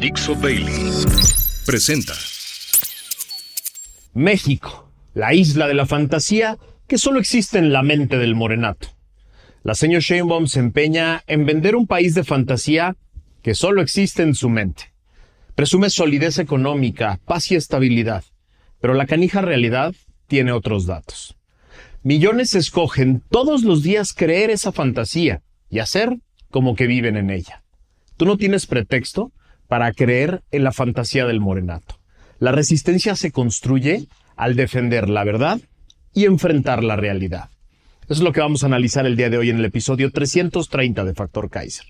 Dixo Daily presenta México, la isla de la fantasía que solo existe en la mente del morenato. La señora Sheinbaum se empeña en vender un país de fantasía que solo existe en su mente. Presume solidez económica, paz y estabilidad, pero la canija realidad tiene otros datos. Millones escogen todos los días creer esa fantasía y hacer como que viven en ella. Tú no tienes pretexto para creer en la fantasía del morenato. La resistencia se construye al defender la verdad y enfrentar la realidad. Eso es lo que vamos a analizar el día de hoy en el episodio 330 de Factor Kaiser.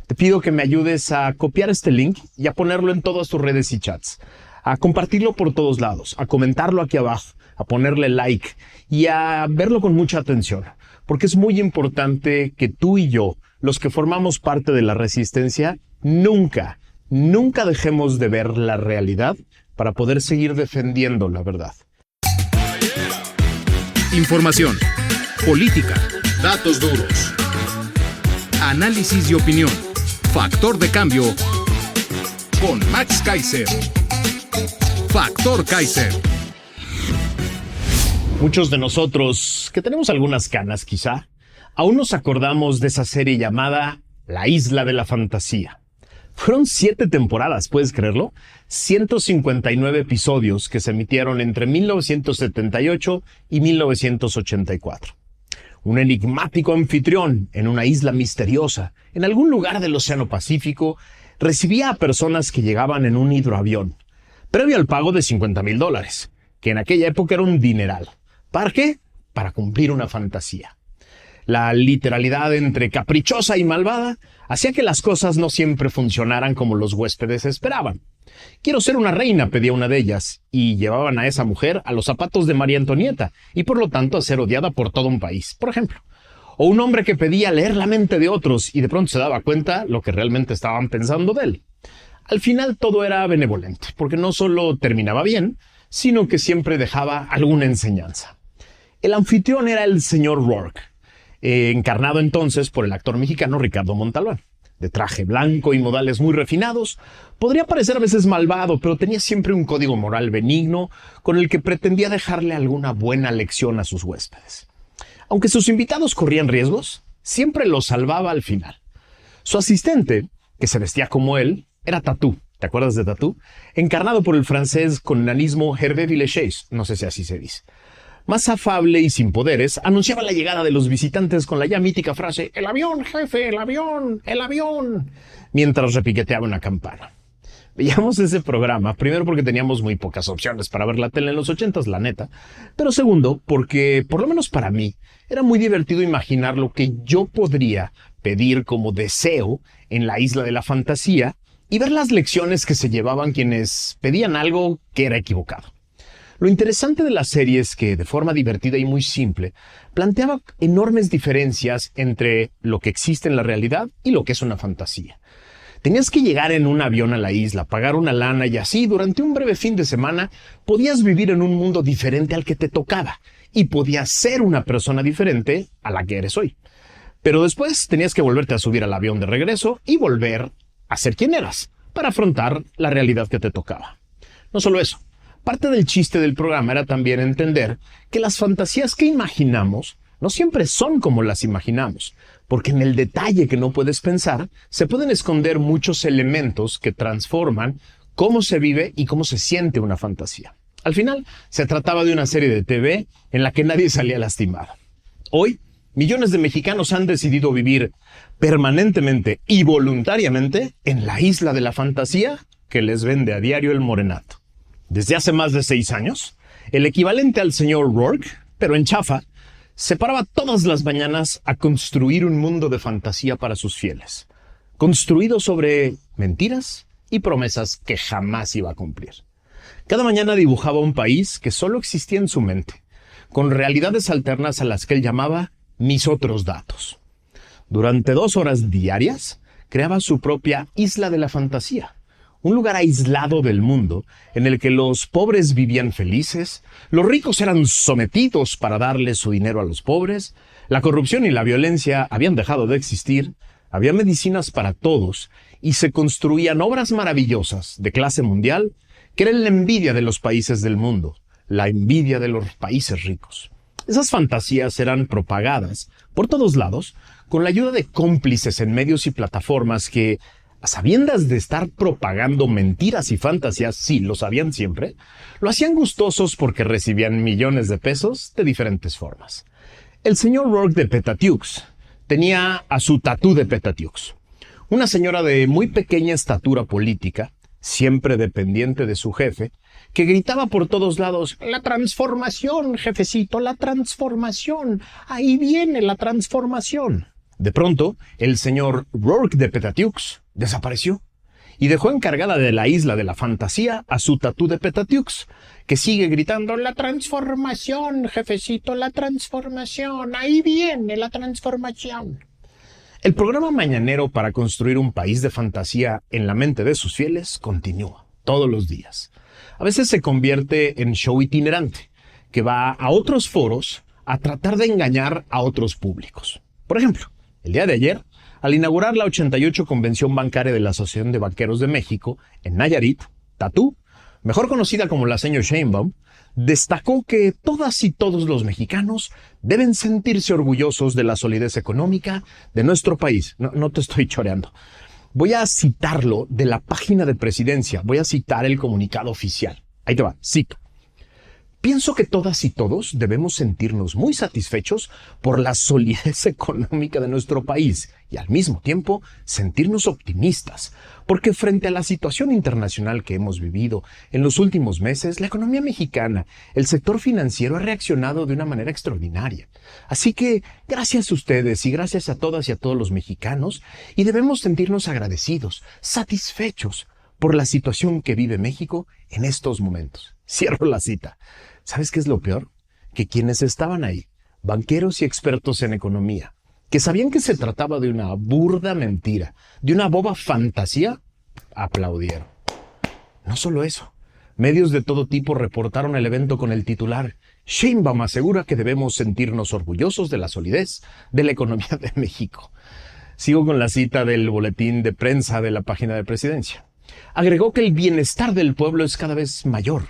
Te pido que me ayudes a copiar este link y a ponerlo en todas tus redes y chats, a compartirlo por todos lados, a comentarlo aquí abajo, a ponerle like y a verlo con mucha atención, porque es muy importante que tú y yo, los que formamos parte de la resistencia, nunca dejemos de ver la realidad para poder seguir defendiendo la verdad. Información, política, datos duros, análisis y opinión. Factor de cambio con Max Kaiser. Factor Kaiser. Muchos de nosotros, que tenemos algunas canas quizá, aún nos acordamos de esa serie llamada La Isla de la Fantasía. Fueron 7 temporadas, ¿puedes creerlo? 159 episodios que se emitieron entre 1978 y 1984. Un enigmático anfitrión en una isla misteriosa, en algún lugar del Océano Pacífico, recibía a personas que llegaban en un hidroavión, previo al pago de $50,000, que en aquella época era un dineral. ¿Para qué? Para cumplir una fantasía. La literalidad entre caprichosa y malvada hacía que las cosas no siempre funcionaran como los huéspedes esperaban. Quiero ser una reina, pedía una de ellas, y llevaban a esa mujer a los zapatos de María Antonieta, y por lo tanto a ser odiada por todo un país, por ejemplo. O un hombre que pedía leer la mente de otros y de pronto se daba cuenta lo que realmente estaban pensando de él. Al final todo era benevolente, porque no solo terminaba bien, sino que siempre dejaba alguna enseñanza. El anfitrión era el señor Rourke, encarnado entonces por el actor mexicano Ricardo Montalbán. De traje blanco y modales muy refinados, podría parecer a veces malvado, pero tenía siempre un código moral benigno con el que pretendía dejarle alguna buena lección a sus huéspedes. Aunque sus invitados corrían riesgos, siempre los salvaba al final. Su asistente, que se vestía como él, era Tatú. ¿Te acuerdas de Tatú? Encarnado por el francés con nanismo Hervé Villechaize, no sé si así se dice. Más afable y sin poderes, anunciaba la llegada de los visitantes con la ya mítica frase «El avión, jefe, el avión, el avión», mientras repiqueteaba una campana. Veíamos ese programa, primero porque teníamos muy pocas opciones para ver la tele en los 80s, la neta, pero segundo porque, por lo menos para mí, era muy divertido imaginar lo que yo podría pedir como deseo en la isla de la fantasía y ver las lecciones que se llevaban quienes pedían algo que era equivocado. Lo interesante de la serie es que, de forma divertida y muy simple, planteaba enormes diferencias entre lo que existe en la realidad y lo que es una fantasía. Tenías que llegar en un avión a la isla, pagar una lana y así, durante un breve fin de semana, podías vivir en un mundo diferente al que te tocaba y podías ser una persona diferente a la que eres hoy. Pero después tenías que volverte a subir al avión de regreso y volver a ser quien eras, para afrontar la realidad que te tocaba. No solo eso. Parte del chiste del programa era también entender que las fantasías que imaginamos no siempre son como las imaginamos, porque en el detalle que no puedes pensar se pueden esconder muchos elementos que transforman cómo se vive y cómo se siente una fantasía. Al final, se trataba de una serie de TV en la que nadie salía lastimado. Hoy, millones de mexicanos han decidido vivir permanentemente y voluntariamente en la isla de la fantasía que les vende a diario el morenato. Desde hace más de 6 años, el equivalente al señor Rourke, pero en chafa, se paraba todas las mañanas a construir un mundo de fantasía para sus fieles, construido sobre mentiras y promesas que jamás iba a cumplir. Cada mañana dibujaba un país que solo existía en su mente, con realidades alternas a las que él llamaba mis otros datos. Durante 2 horas diarias, creaba su propia isla de la fantasía. Un lugar aislado del mundo en el que los pobres vivían felices, los ricos eran sometidos para darle su dinero a los pobres, la corrupción y la violencia habían dejado de existir, había medicinas para todos y se construían obras maravillosas de clase mundial que eran la envidia de los países del mundo, la envidia de los países ricos. Esas fantasías eran propagadas por todos lados con la ayuda de cómplices en medios y plataformas que, a sabiendas de estar propagando mentiras y fantasías, sí, lo sabían siempre, lo hacían gustosos porque recibían millones de pesos de diferentes formas. El señor Rourke de Petatiux tenía a su tatú de Petatiux, una señora de muy pequeña estatura política, siempre dependiente de su jefe, que gritaba por todos lados: «La transformación, jefecito, la transformación, ahí viene la transformación». De pronto, el señor Rourke de Petatiux desapareció y dejó encargada de la isla de la fantasía a su tatú de Petatiux, que sigue gritando: «La transformación, jefecito, la transformación, ahí viene la transformación». El programa mañanero para construir un país de fantasía en la mente de sus fieles continúa todos los días. A veces se convierte en show itinerante, que va a otros foros a tratar de engañar a otros públicos. Por ejemplo, el día de ayer, al inaugurar la 88 Convención Bancaria de la Asociación de Banqueros de México en Nayarit, Tatú, mejor conocida como la señora Sheinbaum, destacó que todas y todos los mexicanos deben sentirse orgullosos de la solidez económica de nuestro país. No te estoy choreando. Voy a citarlo de la página de Presidencia. Voy a citar el comunicado oficial. Ahí te va, cito. Pienso que todas y todos debemos sentirnos muy satisfechos por la solidez económica de nuestro país y al mismo tiempo sentirnos optimistas, porque frente a la situación internacional que hemos vivido en los últimos meses, la economía mexicana, el sector financiero ha reaccionado de una manera extraordinaria. Así que gracias a ustedes y gracias a todas y a todos los mexicanos, y debemos sentirnos agradecidos, satisfechos por la situación que vive México en estos momentos. Cierro la cita. ¿Sabes qué es lo peor? Que quienes estaban ahí, banqueros y expertos en economía, que sabían que se trataba de una burda mentira, de una boba fantasía, aplaudieron. No solo eso, medios de todo tipo reportaron el evento con el titular: Sheinbaum asegura que debemos sentirnos orgullosos de la solidez de la economía de México. Sigo con la cita del boletín de prensa de la página de Presidencia. Agregó que el bienestar del pueblo es cada vez mayor,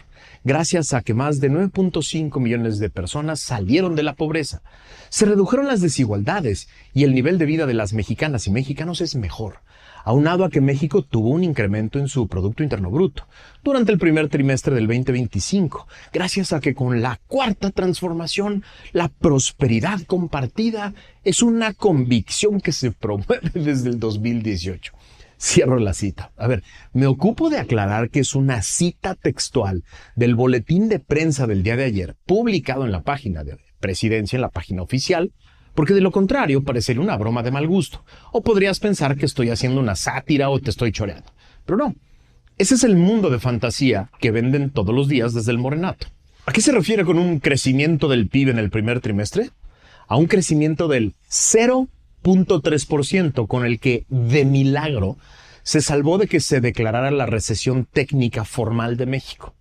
gracias a que más de 9.5 millones de personas salieron de la pobreza. Se redujeron las desigualdades y el nivel de vida de las mexicanas y mexicanos es mejor, aunado a que México tuvo un incremento en su Producto Interno Bruto durante el primer trimestre del 2025, gracias a que con la cuarta transformación, la prosperidad compartida es una convicción que se promueve desde el 2018. Cierro la cita. A ver, me ocupo de aclarar que es una cita textual del boletín de prensa del día de ayer, publicado en la página de Presidencia, en la página oficial, porque de lo contrario parecería una broma de mal gusto, o podrías pensar que estoy haciendo una sátira o te estoy choreando. Pero no, ese es el mundo de fantasía que venden todos los días desde el Morenato. ¿A qué se refiere con un crecimiento del PIB en el primer trimestre? A un crecimiento del 0.3% con el que, de milagro, se salvó de que se declarara la recesión técnica formal de México.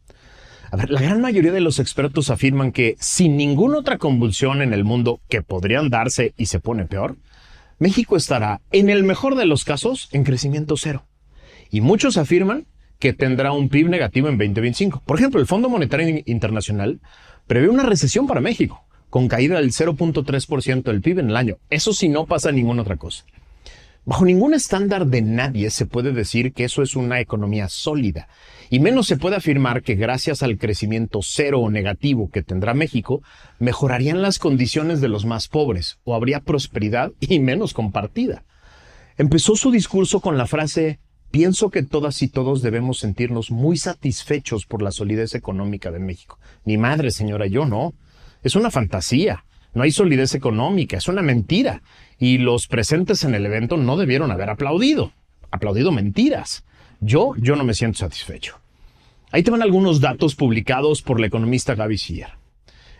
A ver, la gran mayoría de los expertos afirman que sin ninguna otra convulsión en el mundo que podrían darse y se pone peor, México estará, en el mejor de los casos, en crecimiento cero. Y muchos afirman que tendrá un PIB negativo en 2025. Por ejemplo, el Fondo Monetario Internacional prevé una recesión para México, con caída del 0.3% del PIB en el año. Eso si no pasa ninguna otra cosa. Bajo ningún estándar de nadie se puede decir que eso es una economía sólida, y menos se puede afirmar que gracias al crecimiento cero o negativo que tendrá México, mejorarían las condiciones de los más pobres, o habría prosperidad y menos compartida. Empezó su discurso con la frase: pienso que todas y todos debemos sentirnos muy satisfechos por la solidez económica de México. Ni madre, señora, yo no. Es una fantasía. No hay solidez económica, es una mentira. Y los presentes en el evento no debieron haber aplaudido mentiras. Yo no me siento satisfecho. Ahí te van algunos datos publicados por la economista Gaby Siller.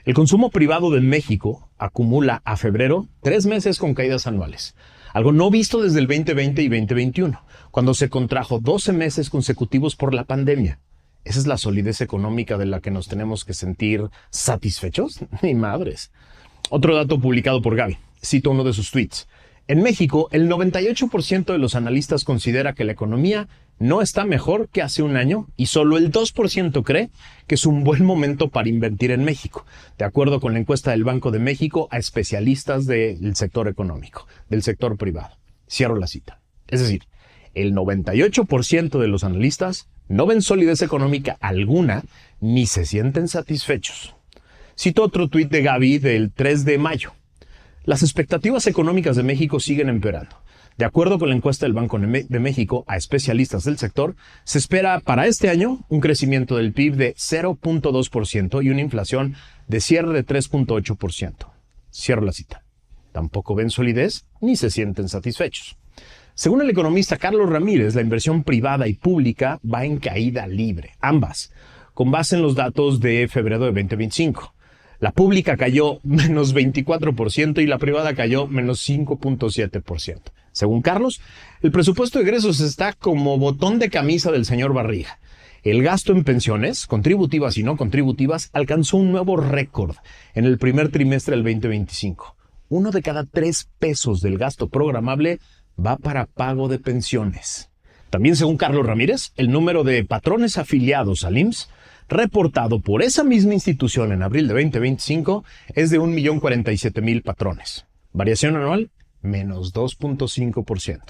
El consumo privado de México acumula a febrero 3 meses con caídas anuales, algo no visto desde el 2020 y 2021, cuando se contrajo 12 meses consecutivos por la pandemia. ¿Esa es la solidez económica de la que nos tenemos que sentir satisfechos? Ni madres. Otro dato publicado por Gaby. Cito uno de sus tweets. En México, el 98% de los analistas considera que la economía no está mejor que hace un año y solo el 2% cree que es un buen momento para invertir en México, de acuerdo con la encuesta del Banco de México a especialistas del sector económico, del sector privado. Cierro la cita. Es decir, el 98% de los analistas no ven solidez económica alguna ni se sienten satisfechos. Cito otro tuit de Gaby del 3 de mayo. Las expectativas económicas de México siguen empeorando. De acuerdo con la encuesta del Banco de México a especialistas del sector, se espera para este año un crecimiento del PIB de 0.2% y una inflación de cierre de 3.8%. Cierro la cita. Tampoco ven solidez ni se sienten satisfechos. Según el economista Carlos Ramírez, la inversión privada y pública va en caída libre, ambas, con base en los datos de febrero de 2025. La pública cayó menos 24% y la privada cayó menos 5.7%. Según Carlos, el presupuesto de egresos está como botón de camisa del señor Barriga. El gasto en pensiones, contributivas y no contributivas, alcanzó un nuevo récord en el primer trimestre del 2025. 1 de cada 3 pesos del gasto programable va para pago de pensiones. También según Carlos Ramírez, el número de patrones afiliados al IMSS reportado por esa misma institución en abril de 2025 es de 1.047.000 patrones. Variación anual, menos 2.5%.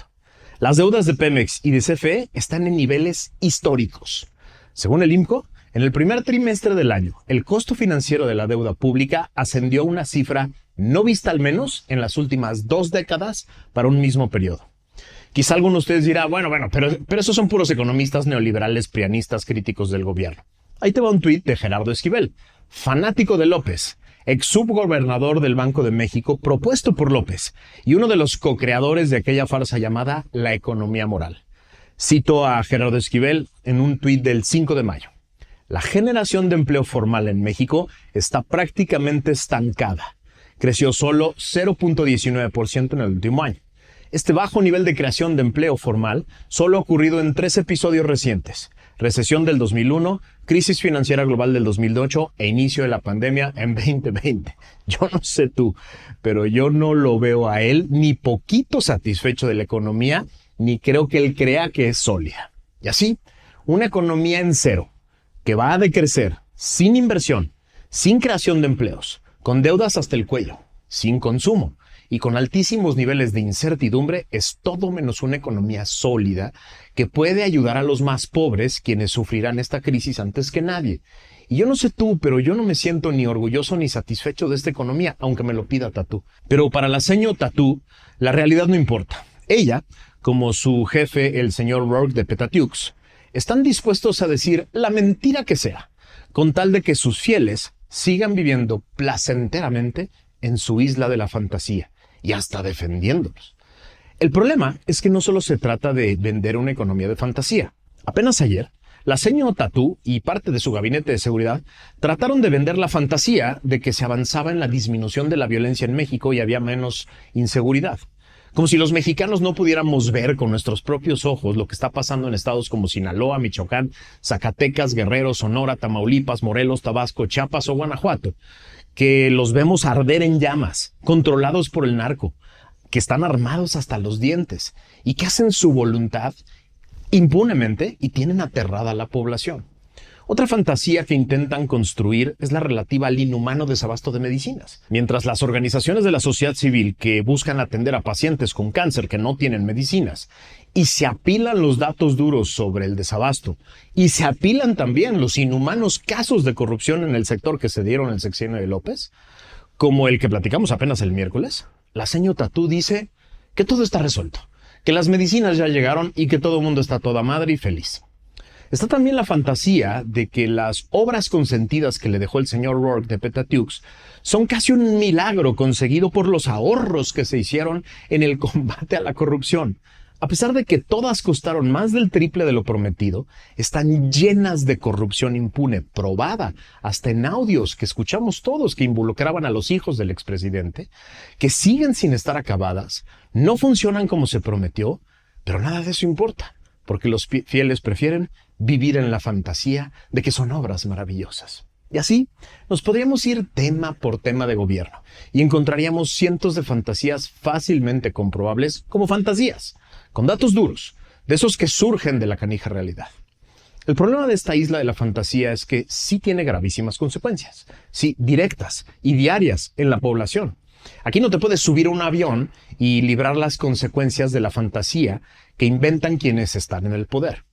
Las deudas de Pemex y de CFE están en niveles históricos. Según el IMCO, en el primer trimestre del año, el costo financiero de la deuda pública ascendió a una cifra no vista al menos en las últimas 2 décadas para un mismo periodo. Quizá alguno de ustedes dirá, pero esos son puros economistas neoliberales prianistas críticos del gobierno. Ahí te va un tuit de Gerardo Esquivel, fanático de López, ex subgobernador del Banco de México, propuesto por López y uno de los co-creadores de aquella farsa llamada la economía moral. Cito a Gerardo Esquivel en un tuit del 5 de mayo. La generación de empleo formal en México está prácticamente estancada. Creció solo 0.19% en el último año. Este bajo nivel de creación de empleo formal solo ha ocurrido en 3 episodios recientes. Recesión del 2001, crisis financiera global del 2008 e inicio de la pandemia en 2020. Yo no sé tú, pero yo no lo veo a él ni poquito satisfecho de la economía, ni creo que él crea que es sólida. Y así, una economía en cero, que va a decrecer, sin inversión, sin creación de empleos, con deudas hasta el cuello, sin consumo y con altísimos niveles de incertidumbre, es todo menos una economía sólida que puede ayudar a los más pobres, quienes sufrirán esta crisis antes que nadie. Y yo no sé tú, pero yo no me siento ni orgulloso ni satisfecho de esta economía, aunque me lo pida Tatú. Pero para la seño Tatú, la realidad no importa. Ella, como su jefe, el señor Rourke de Petatiux, están dispuestos a decir la mentira que sea, con tal de que sus fieles sigan viviendo placenteramente en su isla de la fantasía y hasta defendiéndolos. El problema es que no solo se trata de vender una economía de fantasía. Apenas ayer, la seño Tatú y parte de su gabinete de seguridad trataron de vender la fantasía de que se avanzaba en la disminución de la violencia en México y había menos inseguridad. Como si los mexicanos no pudiéramos ver con nuestros propios ojos lo que está pasando en estados como Sinaloa, Michoacán, Zacatecas, Guerrero, Sonora, Tamaulipas, Morelos, Tabasco, Chiapas o Guanajuato, que los vemos arder en llamas, controlados por el narco, que están armados hasta los dientes y que hacen su voluntad impunemente y tienen aterrada a la población. Otra fantasía que intentan construir es la relativa al inhumano desabasto de medicinas. Mientras las organizaciones de la sociedad civil que buscan atender a pacientes con cáncer que no tienen medicinas y se apilan los datos duros sobre el desabasto y se apilan también los inhumanos casos de corrupción en el sector que se dieron en el sexenio de López, como el que platicamos apenas el miércoles, la seño Tatú dice que todo está resuelto, que las medicinas ya llegaron y que todo el mundo está a toda madre y feliz. Está también la fantasía de que las obras consentidas que le dejó el señor Rourke de Petatiux son casi un milagro conseguido por los ahorros que se hicieron en el combate a la corrupción. A pesar de que todas costaron más del triple de lo prometido, están llenas de corrupción impune, probada hasta en audios que escuchamos todos que involucraban a los hijos del expresidente, que siguen sin estar acabadas, no funcionan como se prometió, pero nada de eso importa, porque los fieles prefieren vivir en la fantasía de que son obras maravillosas. Y así nos podríamos ir tema por tema de gobierno y encontraríamos cientos de fantasías fácilmente comprobables como fantasías, con datos duros, de esos que surgen de la canija realidad. El problema de esta isla de la fantasía es que sí tiene gravísimas consecuencias, sí, directas y diarias en la población. Aquí no te puedes subir a un avión y librar las consecuencias de la fantasía que inventan quienes están en el poder.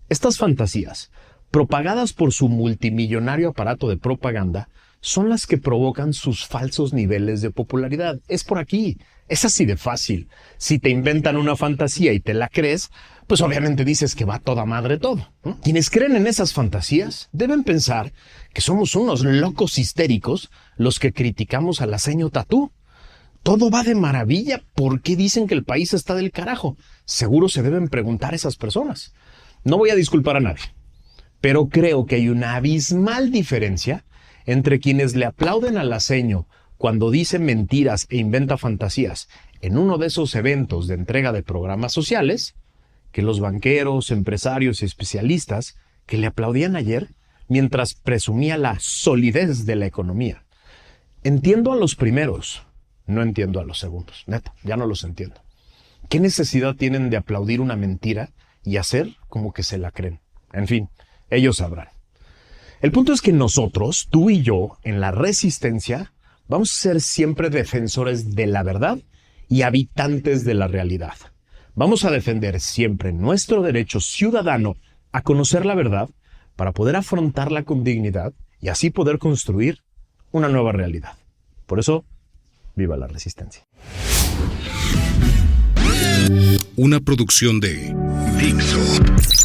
Estas fantasías, propagadas por su multimillonario aparato de propaganda, son las que provocan sus falsos niveles de popularidad. Es por aquí, es así de fácil. Si te inventan una fantasía y te la crees, pues obviamente dices que va a toda madre todo, ¿no? Quienes creen en esas fantasías deben pensar que somos unos locos histéricos los que criticamos al aceño Tatú. Todo va de maravilla, ¿por qué dicen que el país está del carajo? Seguro se deben preguntar esas personas. No voy a disculpar a nadie, pero creo que hay una abismal diferencia entre quienes le aplauden al aceño cuando dice mentiras e inventa fantasías en uno de esos eventos de entrega de programas sociales, que los banqueros, empresarios y especialistas que le aplaudían ayer mientras presumía la solidez de la economía. Entiendo a los primeros, no entiendo a los segundos. Neta, ya no los entiendo. ¿Qué necesidad tienen de aplaudir una mentira y hacer como que se la creen? En fin, ellos sabrán. El punto es que nosotros, tú y yo, en la resistencia, vamos a ser siempre defensores de la verdad y habitantes de la realidad. Vamos a defender siempre nuestro derecho ciudadano a conocer la verdad para poder afrontarla con dignidad y así poder construir una nueva realidad. Por eso, viva la resistencia. Una producción de Dixo.